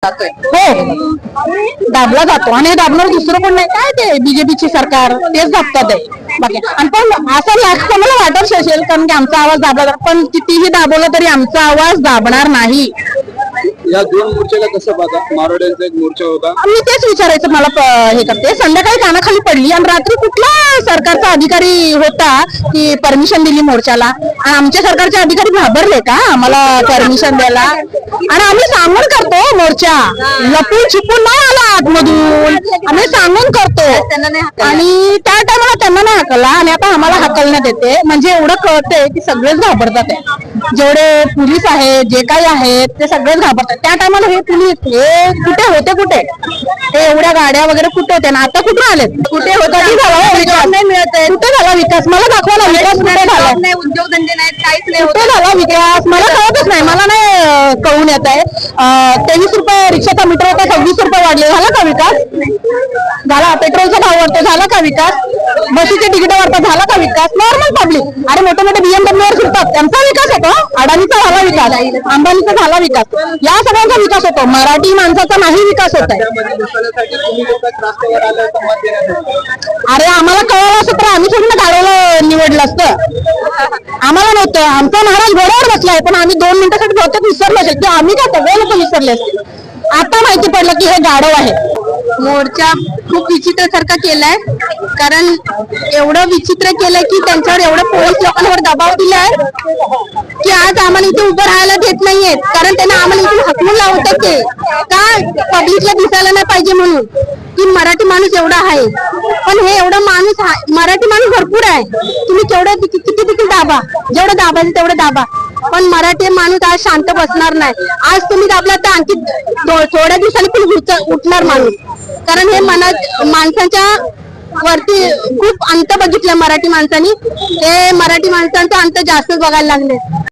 हो, दाबला जातो आणि दाबणार दुसरं कोण नाही. काय ते बीजेपीची सरकार तेच दाबतात आहे बाकी. आणि पण असं लागतं मला वाटत असेल कारण की आमचा आवाज दाबला जातो, पण कितीही दाबवलं तरी आमचा आवाज दाबणार नाही. या दोन मोर्चाला कसं पाहता? मारोड्यांचा एक मोर्चा होता, मी तेच विचारायचं मला हे करते. संध्याकाळी कानाखाली पडली आणि रात्री कुठला सरकारचा अधिकारी होता की परमिशन दिली मोर्चाला? आणि आमच्या सरकारचे अधिकारी घाबरले का आम्हाला परमिशन द्यायला? आणि आम्ही सांगून करतो मोर्चा, लपून छिपून नाही आला आतमधून, आम्ही सांगून करतो. आणि त्या टायमाला त्यांना नाही हाकलला आणि आता आम्हाला हाकलण्यात येते. म्हणजे एवढं कळतंय की सगळेच घाबरतात आहे. जेवढे पोलीस आहेत जे काही आहेत ते सगळेच घाबरतात. त्या टायमाला हे पोलीस हे कुठे होते? कुठे ते एवढ्या गाड्या वगैरे कुठे होत्या ना? आता कुठे आलेत? कुठे होता? विकास नाही मिळत आहे. कुठे झाला विकास? मला दाखवा ना विकास कुठे झाला? उद्योगधंदे नाहीत, काहीच नाही. कुठे झाला विकास? मला कळतच नाही. मला नाही कळून येत आहे. 23 रुपये रिक्षाचा मीटर होता, 26 रुपये वाढले. झाला का विकास? झाला. पेट्रोलचा भाव वाढतो, झाला का विकास? बसीचे तिकीट वाढतात, झाला का विकास? नॉर्मल पब्लिक अरे मोठे मोठे BMW वर फिरतात, त्यांचा विकास होतो. अडाणीचा झाला विकास, अंबानीचा झाला विकास, या सगळ्यांचा विकास होतो. मराठी माणसाचा नाही विकास होत आहे. अरे आम्हाला कळलं असं तर आम्ही थोडी ना गाडवला निवडलं असतं. आम्हाला नव्हतं. आमचा महाराज घोड्यावर बसलाय, पण आम्ही 2 मिनिटासाठी बहुतेक विसरलो असेल की आम्ही काय सगळे लोक विसरले असतील. आता माहिती पडलं की हे गाढव आहे. मोर्चा खूप विचित्र सारखा केलाय, कारण एवढं विचित्र केलंय की त्यांच्यावर एवढं पोलीस लोकांवर दबाव दिलाय की आज आम्हाला इथे उभं राहायला देत नाहीयेत. कारण त्यांना आम्हाला इथे हकलून लावतात ते का पब्लिकला दिसायला नाही पाहिजे म्हणून की मराठी माणूस एवढा आहे. पण हे एवढं मराठी माणूस भरपूर आहे. तुम्ही केवढं किती देखील दाबा, जेवढं दाबायचं तेवढं दाबा, पण मराठी माणूस आज शांत बसणार नाही. आज तुम्ही दाबला तर आणखी थोड्या दिवसांनी पण उठणार माणूस. कारण हे माणसाच्या वरती खूप अंत बघितलं मराठी माणसांनी. ते मराठी माणसांचा अंत जास्तच बघायला लागले.